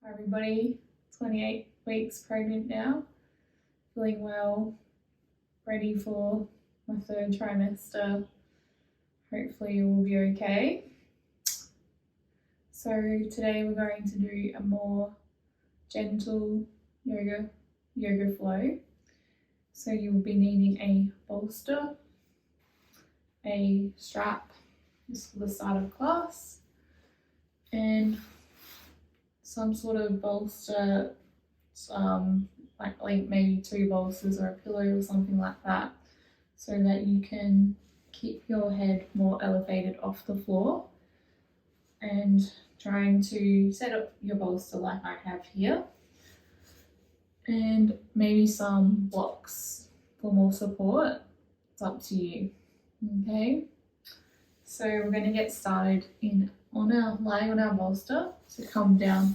Hi everybody, 28 weeks pregnant now, feeling well, ready for my third trimester. Hopefully we'll be okay. So today we're going to do a more gentle yoga flow. So you'll be needing a bolster, a strap just for the start of class, and some sort of bolster, like maybe 2 bolsters or a pillow or something like that, so that you can keep your head more elevated off the floor, and trying to set up your bolster like I have here, and maybe some blocks for more support. It's up to you. Okay, so we're going to get started lying on our bolster. So come down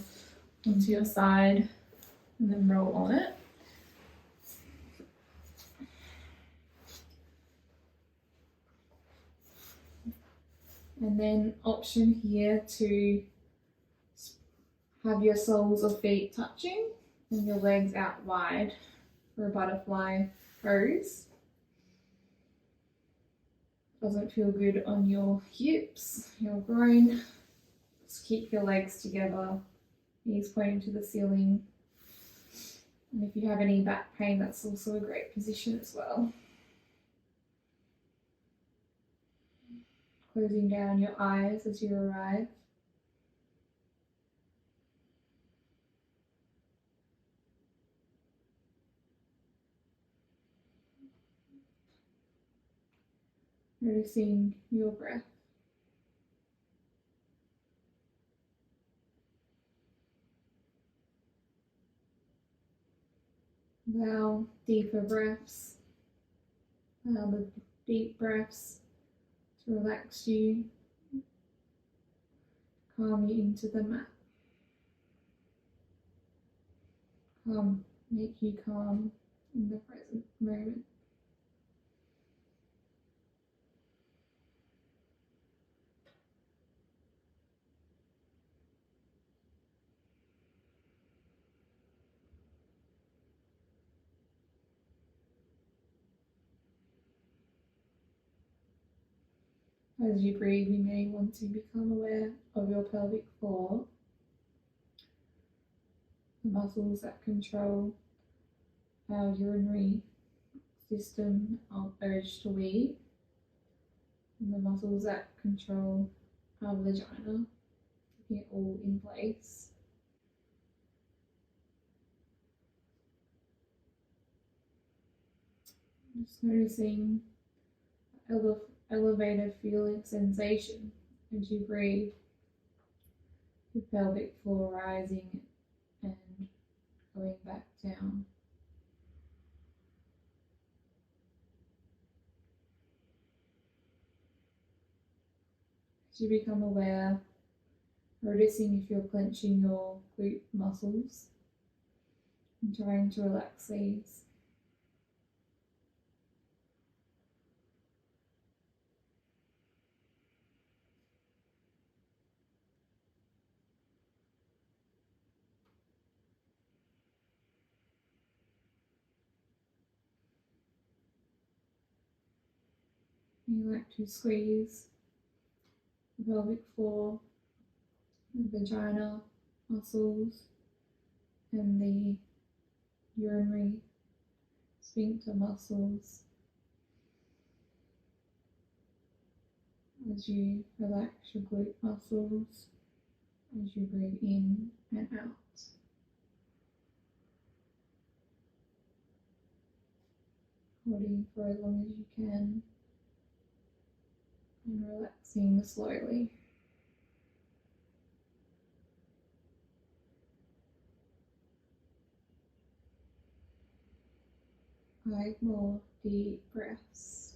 onto your side and then roll on it. And then option here to have your soles of feet touching and your legs out wide for a butterfly pose. Doesn't feel good on your hips, your groin. Just keep your legs together, knees pointing to the ceiling. And if you have any back pain, that's also a great position as well. Closing down your eyes as you arrive. Noticing your breath. Allow deeper breaths. Allow the deep breaths to relax you, calm you into the mat. Make you calm in the present moment. As you breathe, you may want to become aware of your pelvic floor, the muscles that control our urinary system, our urge to wee, and the muscles that control our vagina, keeping it all in place. Just noticing elevated feeling sensation as you breathe, the pelvic floor rising and going back down. As you become aware, noticing if you're clenching your glute muscles and trying to relax these. You like to squeeze the pelvic floor, the vagina muscles, and the urinary sphincter muscles as you relax your glute muscles as you breathe in and out. Holding for as long as you can and relaxing slowly. 5 more deep breaths.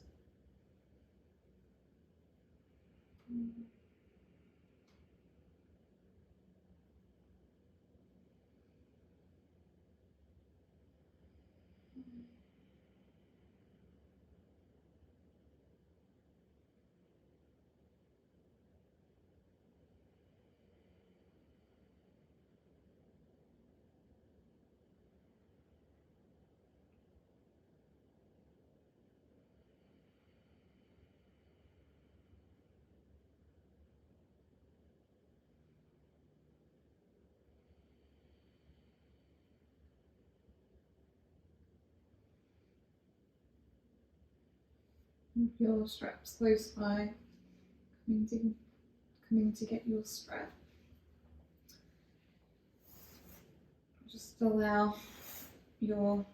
With your straps close by, coming to get your strap. Just allow your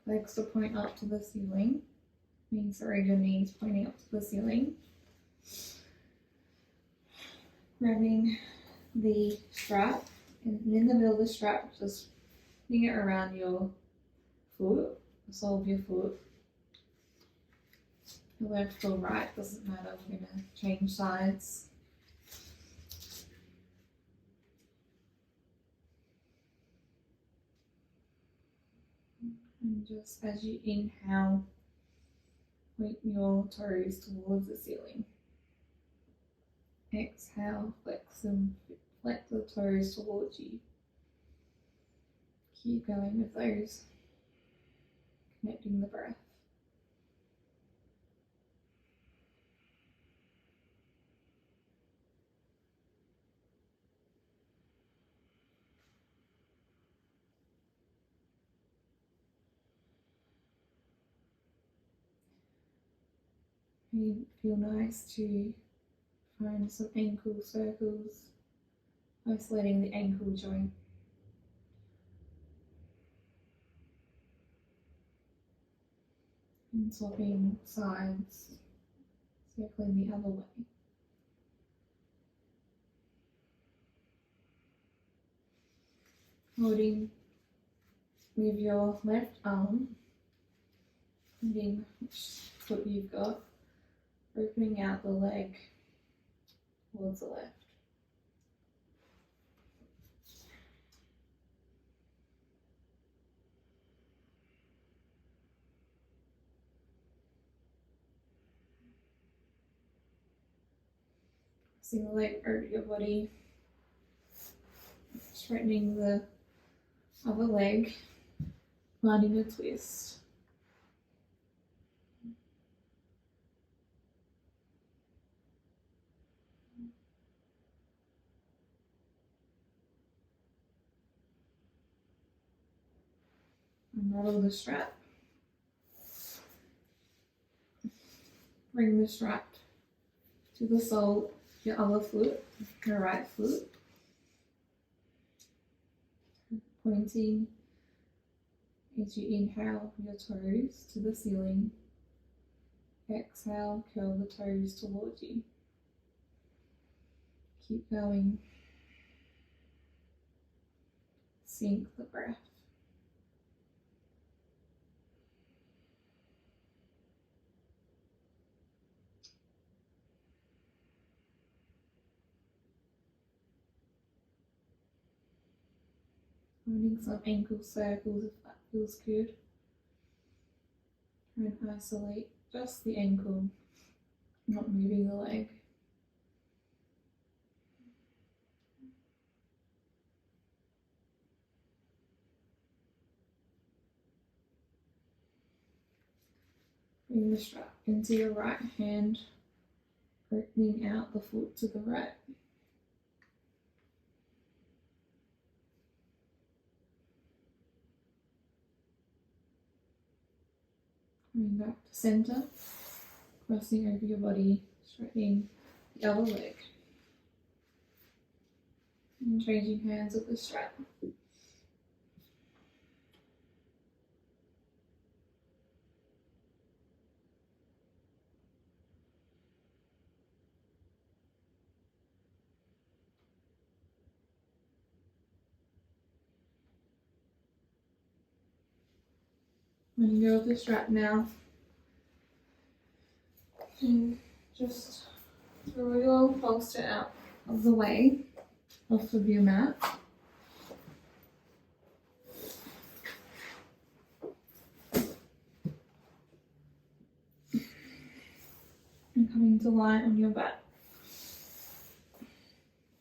legs to point up to the ceiling. Sorry, your knees pointing up to the ceiling. Grabbing the strap, and in the middle of the strap, just putting it around your foot, the sole of your foot. Left or right, doesn't matter, we're going to change sides. And just as you inhale, point your toes towards the ceiling. Exhale, flex the toes towards you. Keep going with those, connecting the breath. It feel nice to find some ankle circles, isolating the ankle joint. And swapping sides, circling the other way. Holding with your left arm, depending which foot you've got, opening out the leg towards the left. Pressing the leg over your body, straightening the other leg, finding a twist. Unravel the strap. Bring the strap to the sole of your other foot, your right foot. Pointing as you inhale your toes to the ceiling. Exhale, curl the toes towards you. Keep going. Sync the breath. Finding some ankle circles if that feels good. Try and isolate just the ankle, not moving the leg. Bring the strap into your right hand, opening out the foot to the right. Coming back to center, crossing over your body, straightening the other leg. And changing hands with the strap. Letting go of the strap now. And just throw your bolster out of the way, off of your mat. And coming to lie on your back. If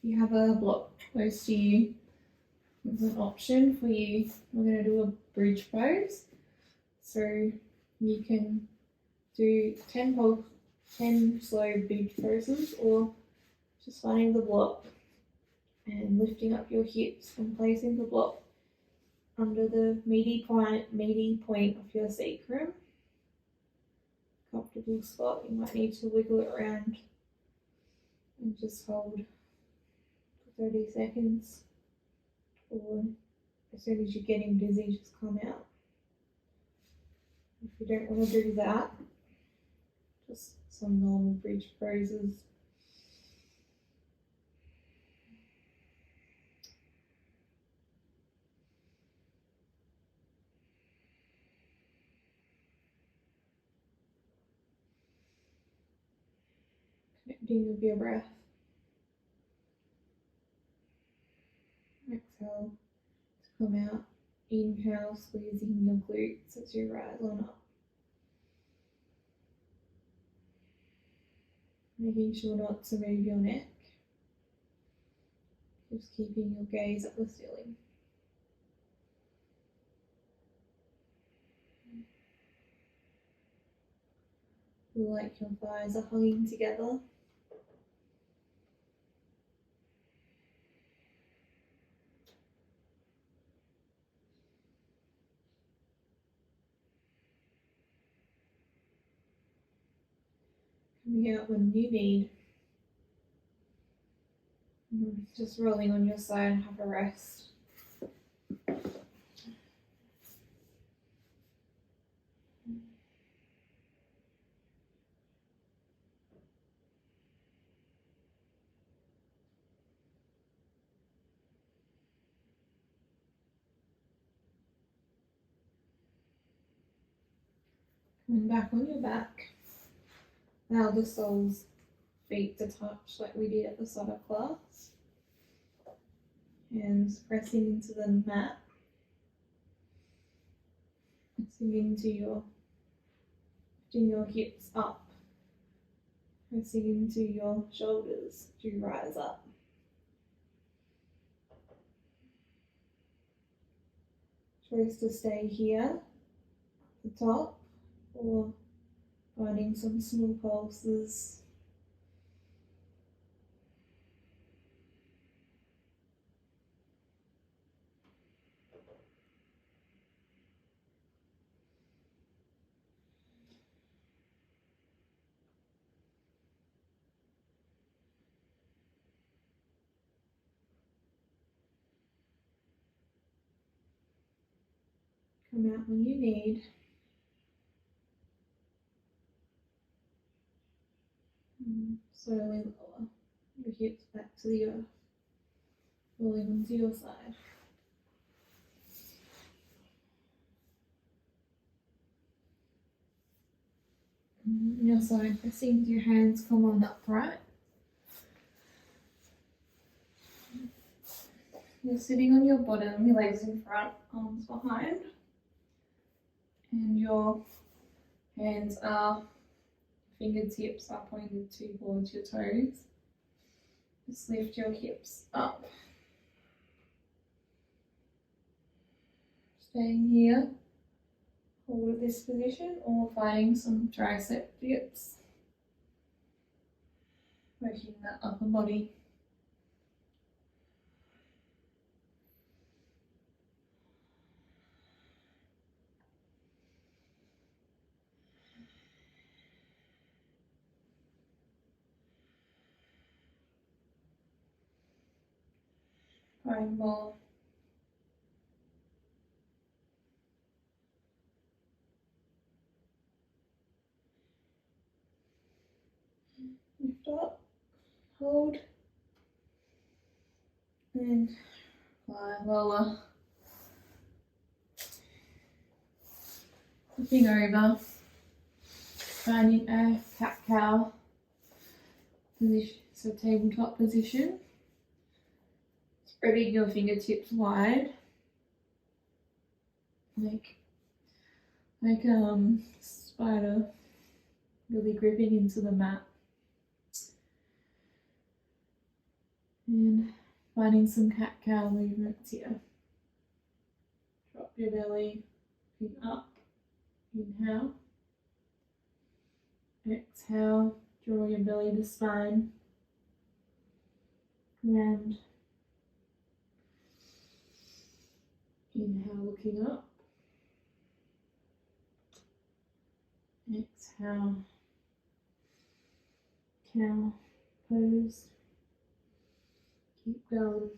you have a block close to you, there's an option for you. We're going to do a bridge pose. So you can do 10 slow bridge poses, or just finding the block and lifting up your hips and placing the block under the meaty point of your sacrum, comfortable spot, you might need to wiggle it around and just hold for 30 seconds. Or as soon as you're getting dizzy, just come out. If you don't want to do that, just some normal bridge poses. Connecting with your breath. Exhale to come out. Inhale, squeezing your glutes as you rise on up. Making sure not to move your neck. Just keeping your gaze at the ceiling. Feel like your thighs are hugging together. Coming out when you need. Just rolling on your side and have a rest. Coming back on your back. Allow the soles feet to touch like we did at the start of class. Hands pressing into the mat. Pressing into lifting your hips up. Pressing into your shoulders to rise up. Choice to stay here at the top or finding some small pulses. Come out when you need. Slowly lower your hips back to the earth, rolling onto your side. On your side, pressing your hands, come on upright. You're sitting on your bottom, your legs in front, arms behind. And your hands are, fingertips are pointed towards your toes. Just lift your hips up. Staying here, hold at this position or finding some tricep dips. Working that upper body. Find more. Lift up, hold, and fly lower. Flipping over, finding a cat-cow position, so tabletop position. Spreading your fingertips wide, like spider, really gripping into the mat. And finding some cat-cow movements here. Drop your belly, feet up, inhale. Exhale, draw your belly to spine. Ground. Inhale, looking up. Exhale. exhale, cow pose. Keep going.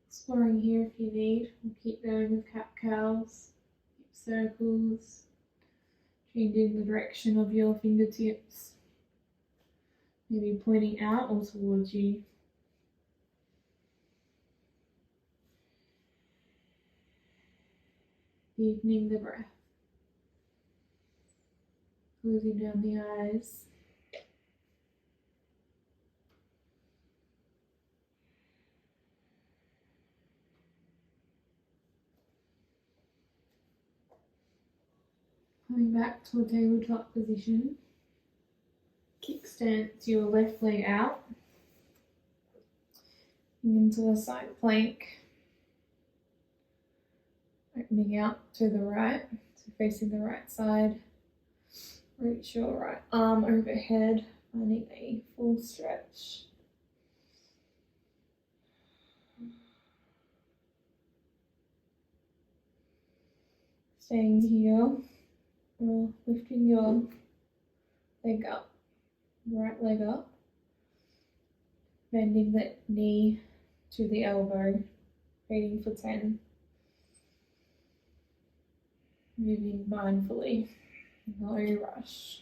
Exploring here if you need. We'll keep going with cat cows. Keep circles. Changing the direction of your fingertips. Maybe pointing out or towards you. Deepening the breath. Closing down the eyes. Coming back to a tabletop position. Kickstance your left leg out. Into a side plank. Opening out to the right, so facing the right side. Reach your right arm overhead, finding a full stretch. Staying here, or lifting your leg up, right leg up, bending the knee to the elbow, waiting for 10. Moving mindfully, no rush.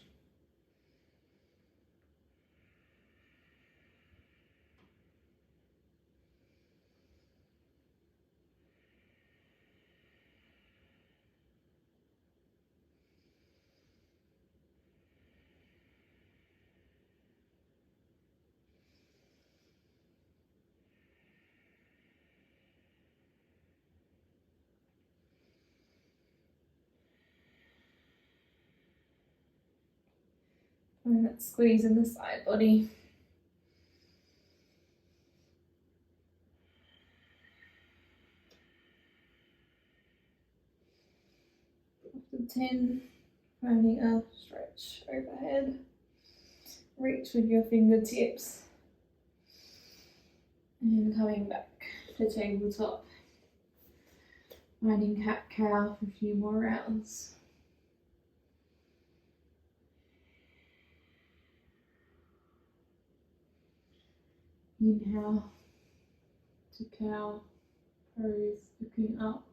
Find that squeeze in the side body. After 10, finding a stretch overhead. Reach with your fingertips. And coming back to tabletop. Finding cat-cow for a few more rounds. Inhale to cow pose, looking up.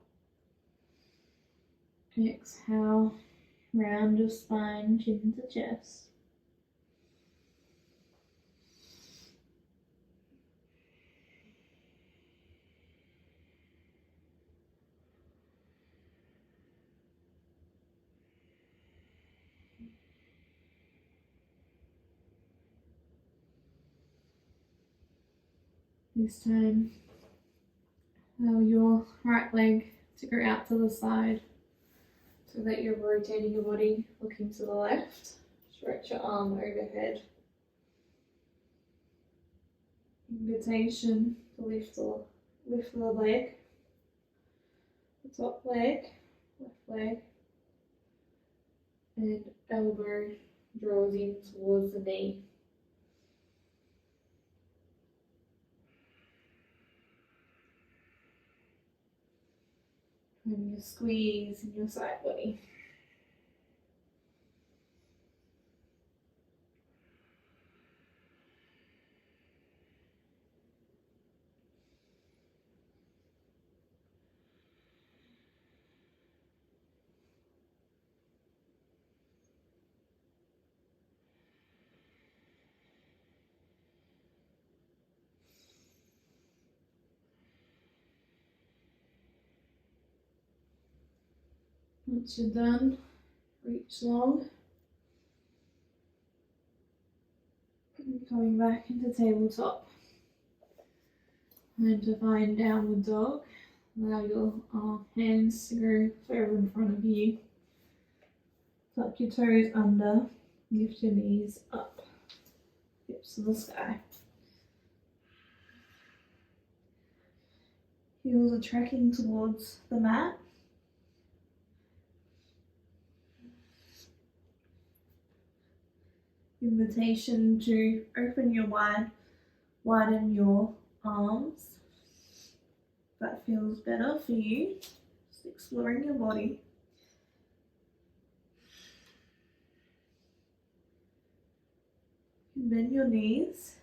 Exhale, round your spine, chin to chest. This time, allow your right leg to go out to the side so that you're rotating your body, looking to the left. Stretch your arm overhead. Invitation to lift the leg, the top leg, left leg, and elbow draws in towards the knee. And you squeeze in your side body. Once you're done, reach long. And coming back into tabletop. And to find downward dog. Allow your hands to go further in front of you. Tuck your toes under. Lift your knees up, hips to the sky. Heels are tracking towards the mat. Invitation to open your widen your arms. That feels better for you. Just exploring your body. And bend your knees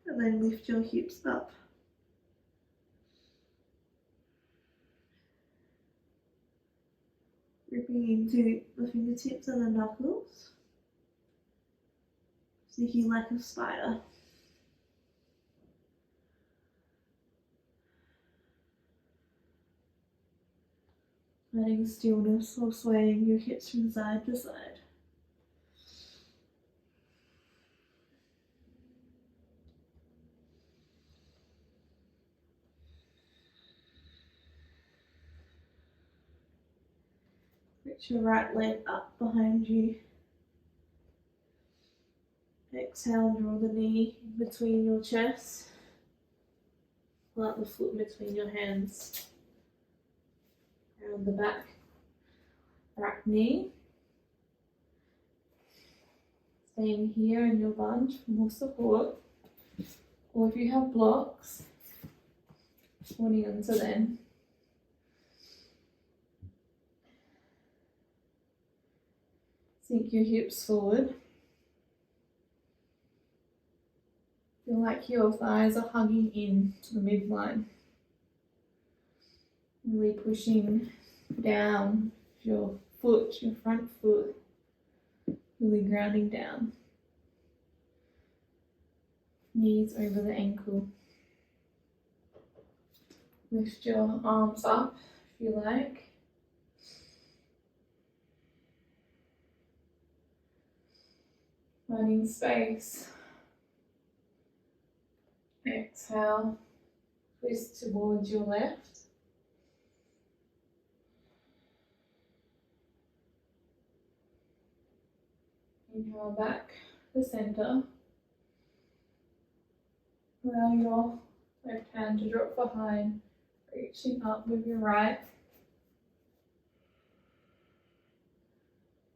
and then lift your hips up. Gripping into the fingertips and the knuckles. Sneaky like a spider. Letting stillness or swaying your hips from side to side. Reach your right leg up behind you. Exhale, draw the knee in between your chest. Plant the foot in between your hands. Round the back. Right knee. Staying here in your lunge for more support. Or if you have blocks, holding onto them. Sink your hips forward. Feel like your thighs are hugging in to the midline. Really pushing down your foot, your front foot. Really grounding down. Knees over the ankle. Lift your arms up if you like. Finding space. Exhale, twist towards your left. Inhale back to center. Allow your left hand to drop behind, reaching up with your right.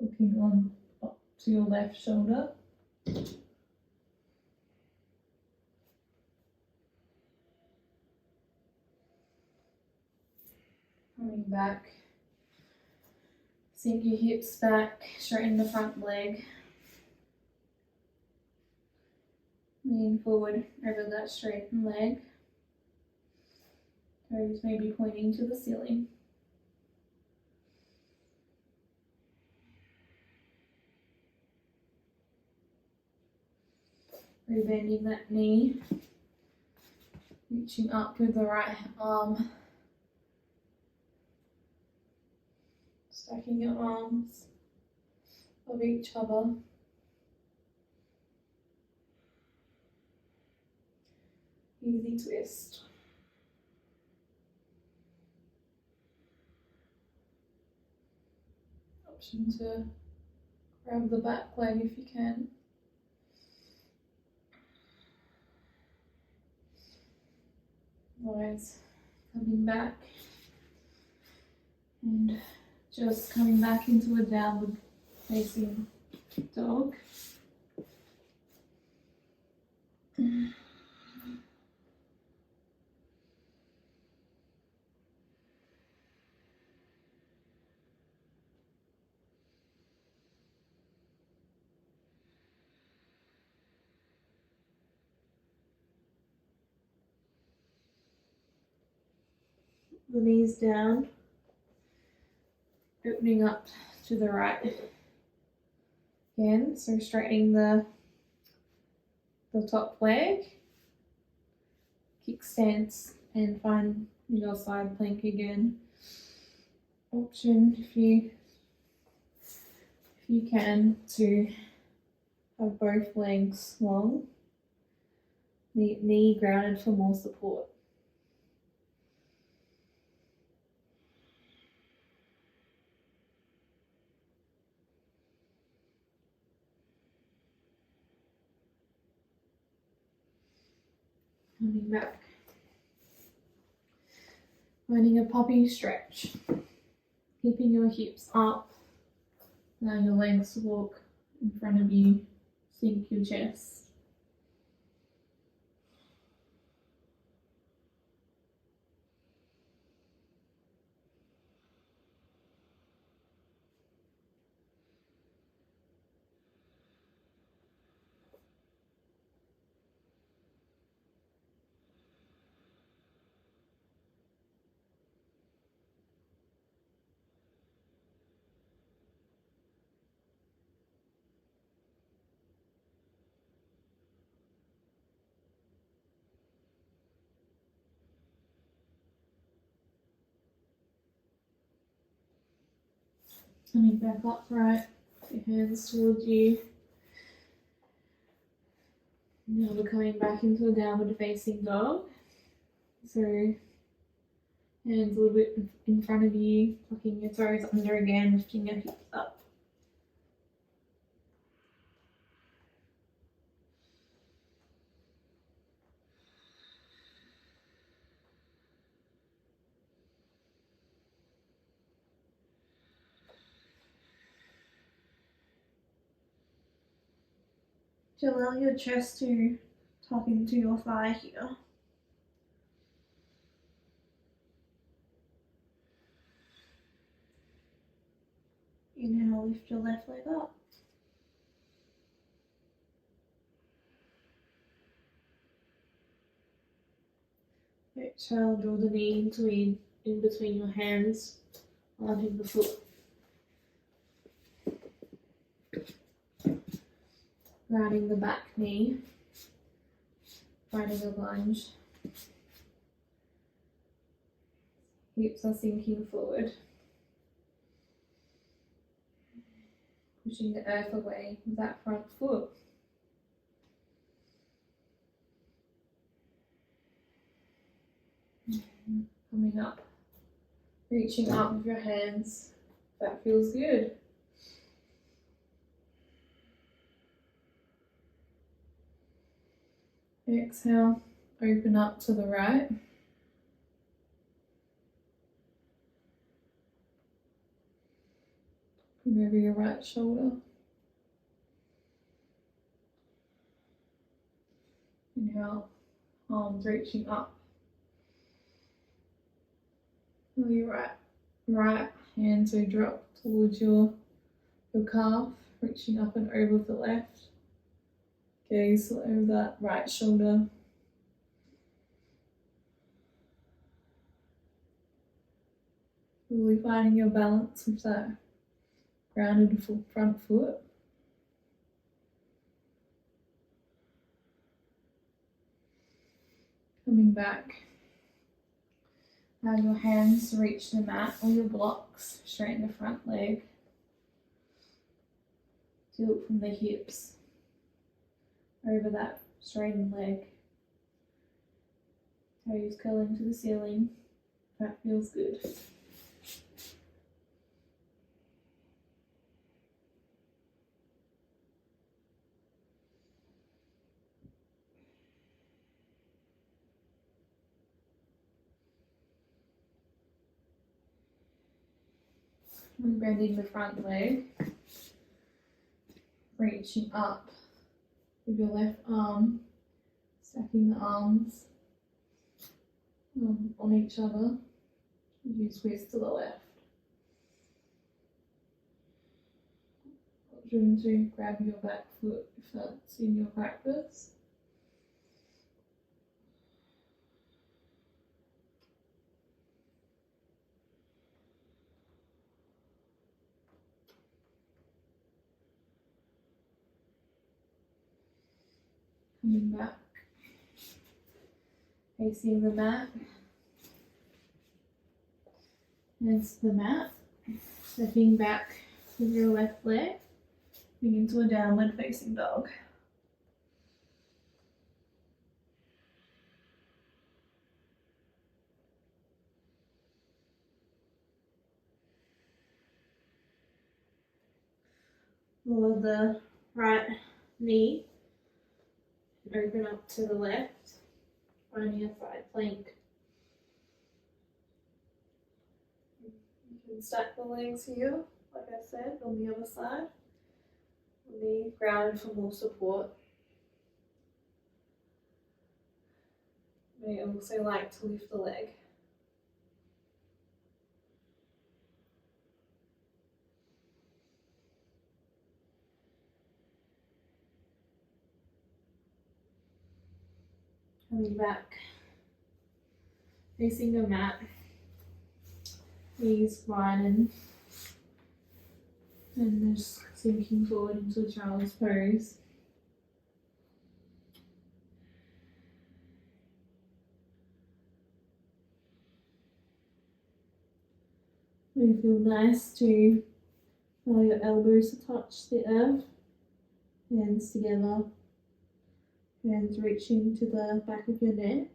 Looking on up to your left shoulder. Coming back. Sink your hips back, straighten the front leg. Lean forward over that straightened leg. Toes may be pointing to the ceiling. Rebending that knee. Reaching up with the right arm. Stacking your arms of each other. Easy twist. Option to grab the back leg if you can. Otherwise, coming back and just coming back into a downward facing dog. The knees down, opening up to the right again, so straightening the top leg, kickstance, and find your side plank again. Option if you can to have both legs long, knee grounded for more support. Coming back. Finding a puppy stretch. Keeping your hips up. Allow your legs to walk in front of you. Sink your chest. Coming back upright, your hands towards you. Now we're coming back into a downward facing dog. So hands a little bit in front of you, tucking your toes under again, lifting your hips up. To allow your chest to tuck into your thigh here. Inhale, lift your left leg up. Exhale, draw the knee in between your hands, planting the foot. Grounding the back knee, finding a lunge. Hips are sinking forward. Pushing the earth away with that front foot. Coming up, reaching up with your hands. That feels good. Exhale, open up to the right. Bring over your right shoulder. Inhale, arms reaching up. Feel your right hand to drop towards your calf, reaching up and over the left. Gaze over that right shoulder. Really finding your balance with that grounded front foot. Coming back. Allow your hands to reach the mat or your blocks. Straighten the front leg. Tilt from the hips over that straightened leg. Toes curling to the ceiling. That feels good. And bending the front leg. Reaching up with your left arm, stacking the arms on each other. You twist to the left. Option to grab your back foot if that's in your practice. Coming back, facing the mat, hands to the mat, stepping back with your left leg, moving into a downward facing dog. Lower the right knee, open up to the left. finding a side plank. You can stack the legs here, like I said, on the other side. Knee grounded for more support. May also like to lift the leg. Coming back, facing the mat, knees widen, and just sinking forward into child's pose. It feel nice to allow your elbows to touch the earth, hands together, hands reaching to the back of your neck,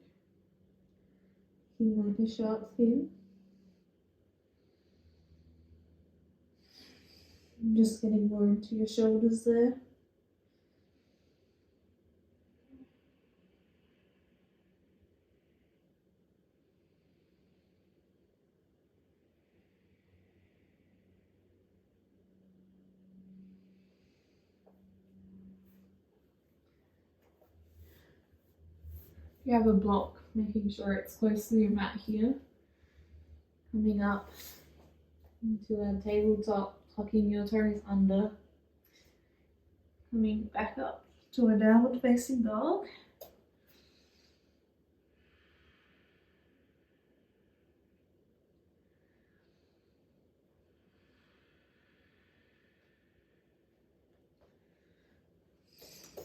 looking like a shark fin. And just getting more into your shoulders there. If you have a block, making sure it's close to your mat here. Coming up into a tabletop, tucking your toes under. Coming back up to a downward facing dog.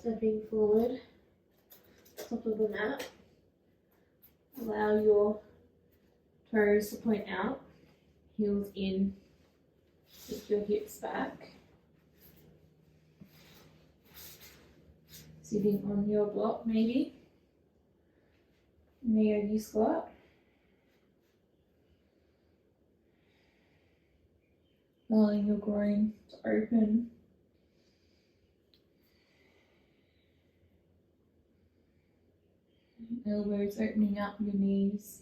Stepping forward, top of the mat. Allow your toes to point out, heels in, lift your hips back. Sitting on your block maybe, in a yogi squat. Allowing your groin to open. Elbows opening up your knees.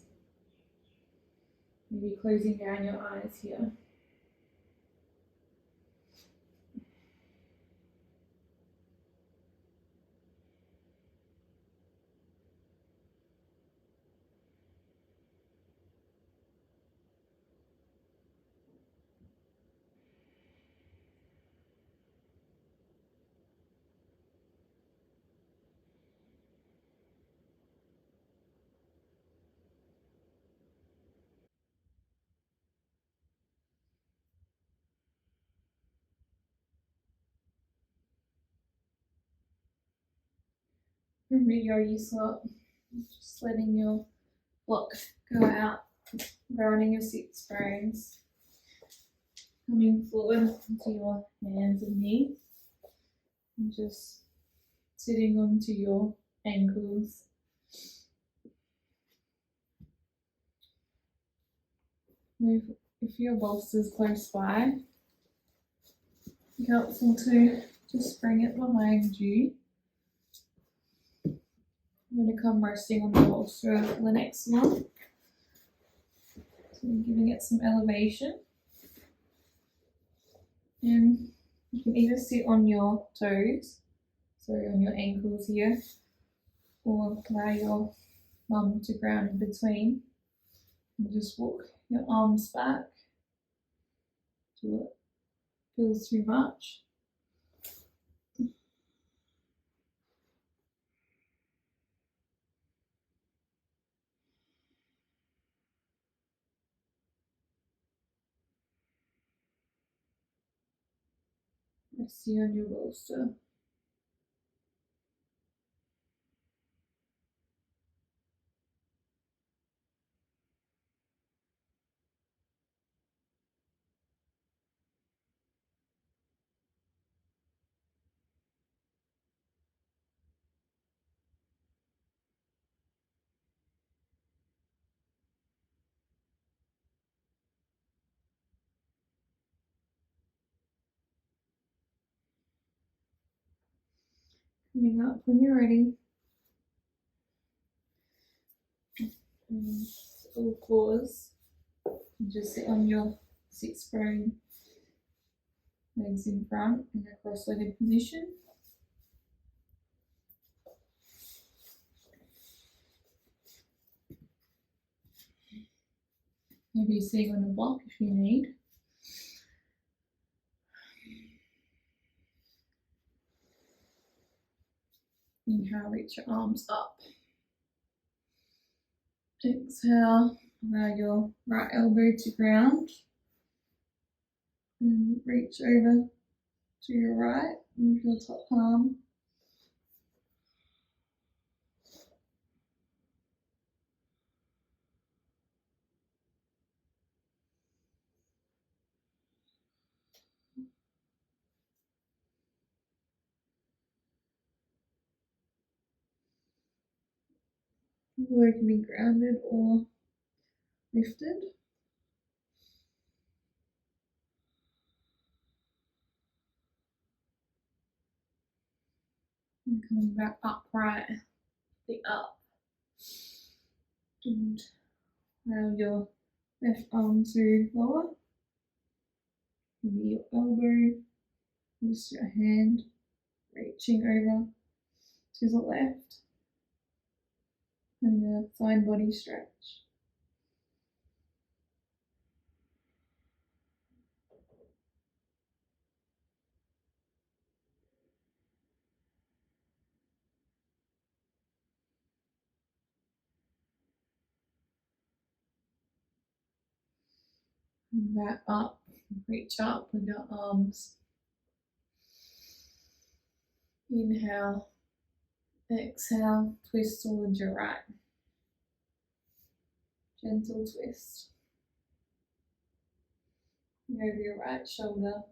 Maybe closing down your eyes here. From your yogi squat, just letting your block go out, grounding your sits bones, coming forward onto your hands and knees, and just sitting onto your ankles. If your bolster's close by, it's helpful to just bring it behind you. I'm going to come resting on the bolster for the next one. So I'm giving it some elevation. And you can either sit on your toes, sorry, on your ankles here, or allow your thumb to ground in between. And just walk your arms back till it feels too much. Resting on your bolster. Coming up when you're ready. And all fours. Just sit on your sits bone, legs in front in a cross-legged position. Maybe sitting on a block if you need. Inhale, reach your arms up. Exhale, allow your right elbow to ground. And reach over to your right with your top palm. Elbow can be grounded or lifted. And coming back upright, the up. And allow your left arm to lower. Maybe your elbow, just your hand reaching over to the left. Having a fine body stretch. And back up, reach up with your arms. Inhale, exhale, twist towards your right. Gentle twist. Over your right shoulder.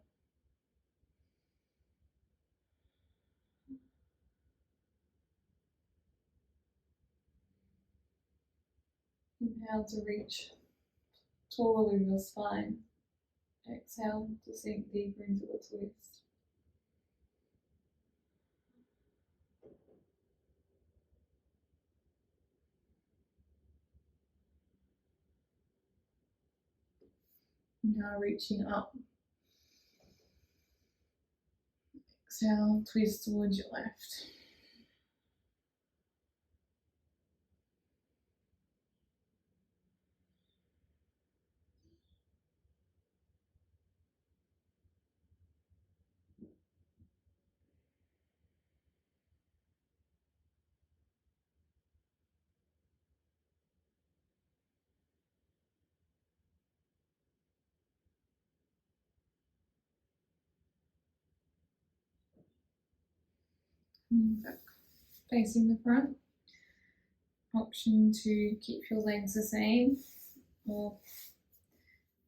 Inhale to reach taller with your spine. Exhale to sink deeper into the twist. Now reaching up. Exhale, twist towards your left. Back, facing the front. Option to keep your legs the same, or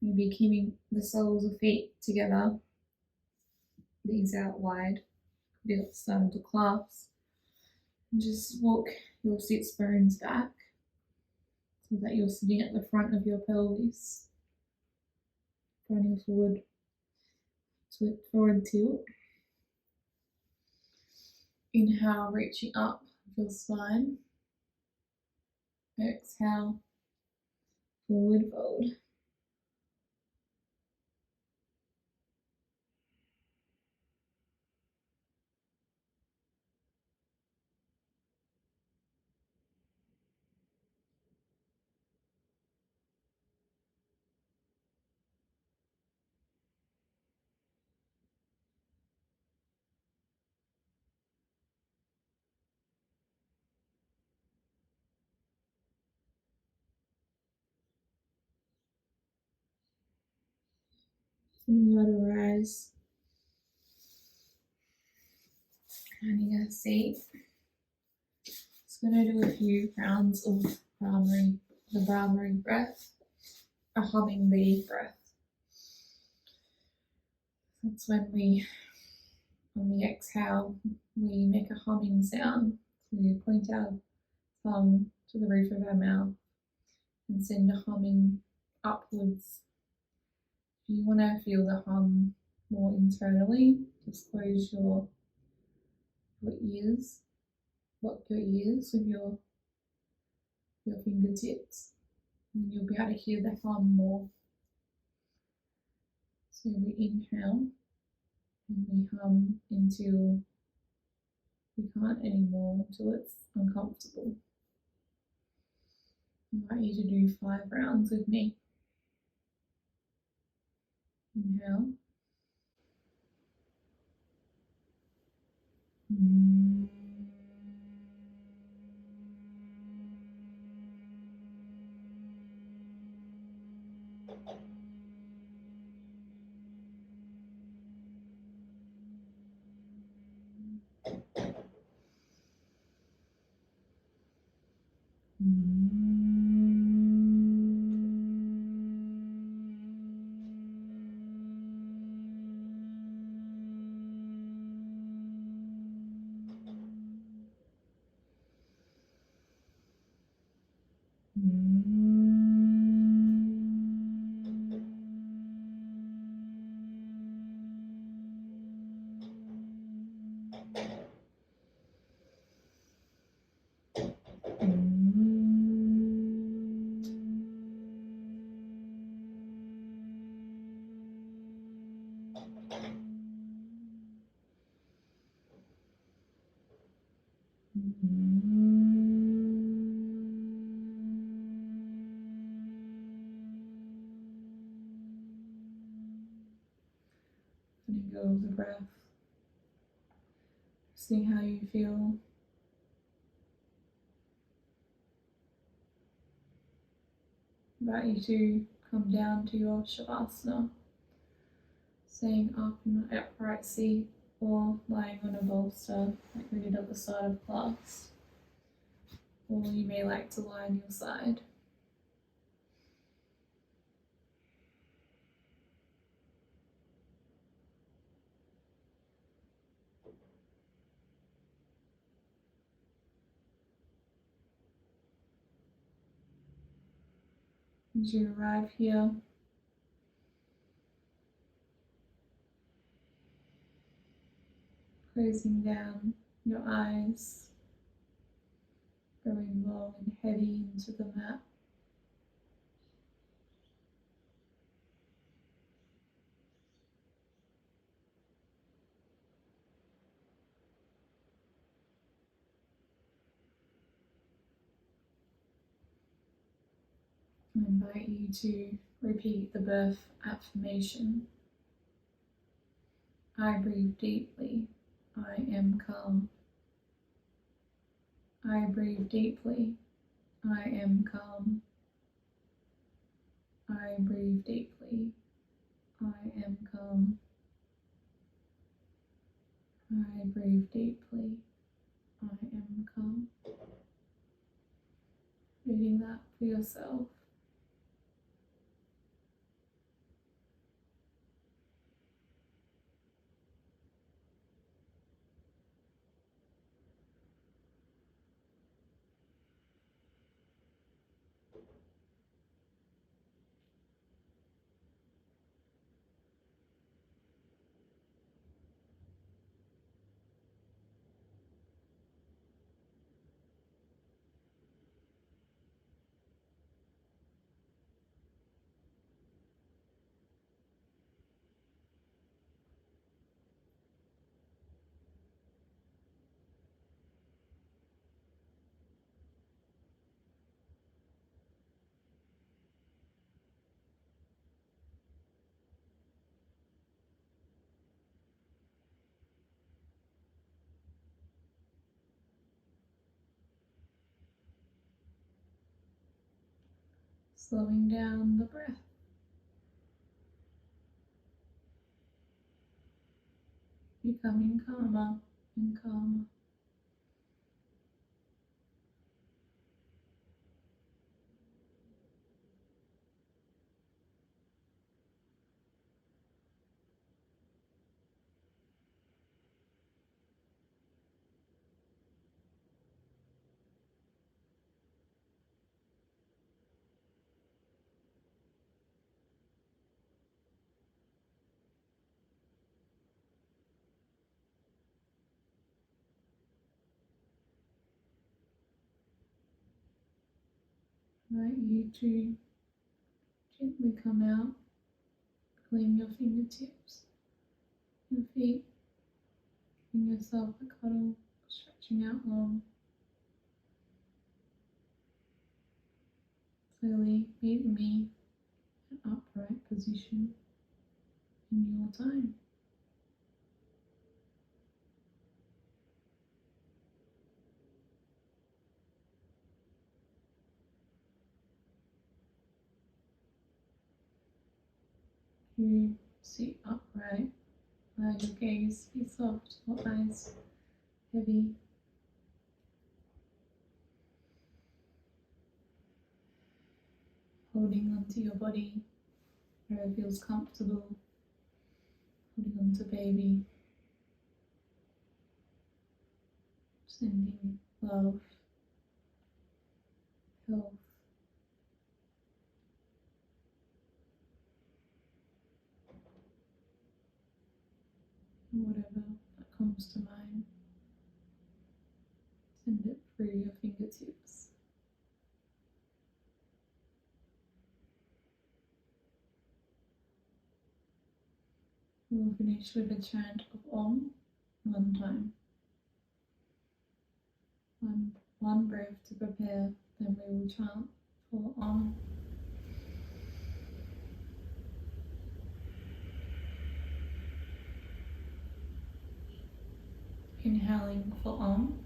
maybe keeping the soles of feet together, knees out wide, build starting to clasp. And just walk your sits bones back so that you're sitting at the front of your pelvis, running forward, forward tilt. Inhale, reaching up with your spine. Exhale, forward fold. Inhale to rise. Finding a seat. Just going to do a few rounds of the Brahmari breath, a humming bee breath. That's when we, on the exhale, we make a humming sound. So we point our thumb to the roof of our mouth and send a humming upwards. If you want to feel the hum more internally, just close your ears, block your ears with your your fingertips, and you'll be able to hear the hum more. So we inhale and we hum until we can't anymore, until it's uncomfortable. I invite you to do 5 rounds with me. Inhale. Letting go of the breath, seeing how you feel. Invite you to come down to your Shavasana, staying up in the upright seat or lying on a bolster like we did at the start of class. Or you may like to lie on your side. As you arrive here, closing down your eyes, going long and heavy into the mat. I invite you to repeat the birth affirmation. I breathe deeply. I am calm. I breathe deeply. I am calm. I breathe deeply. I am calm. I breathe deeply. I am calm. Reading that for yourself. Slowing down the breath. Becoming calmer and calmer. invite you to gently come out, clean your fingertips, your feet, giving yourself a cuddle, stretching out long. Slowly meeting me an upright position in your time. You sit upright, allow your gaze to be soft, your eyes heavy. Holding onto your body where it feels comfortable, holding onto baby, sending love, health, and whatever that comes to mind. Send it through your fingertips. We'll finish with a chant of Om one time. One breath to prepare, then we will chant for Om. Inhaling for Om.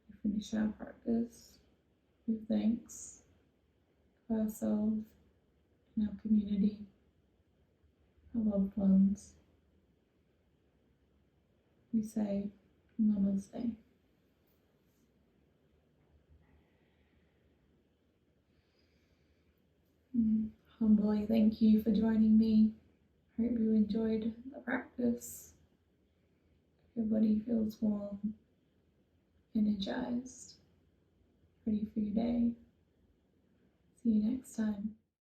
We finish our practice with thanks for ourselves and our community, our loved ones. We say Namaste. Humbly thank you for joining me. Hope you enjoyed the practice. Your body feels warm, energized, ready for your day. See you next time.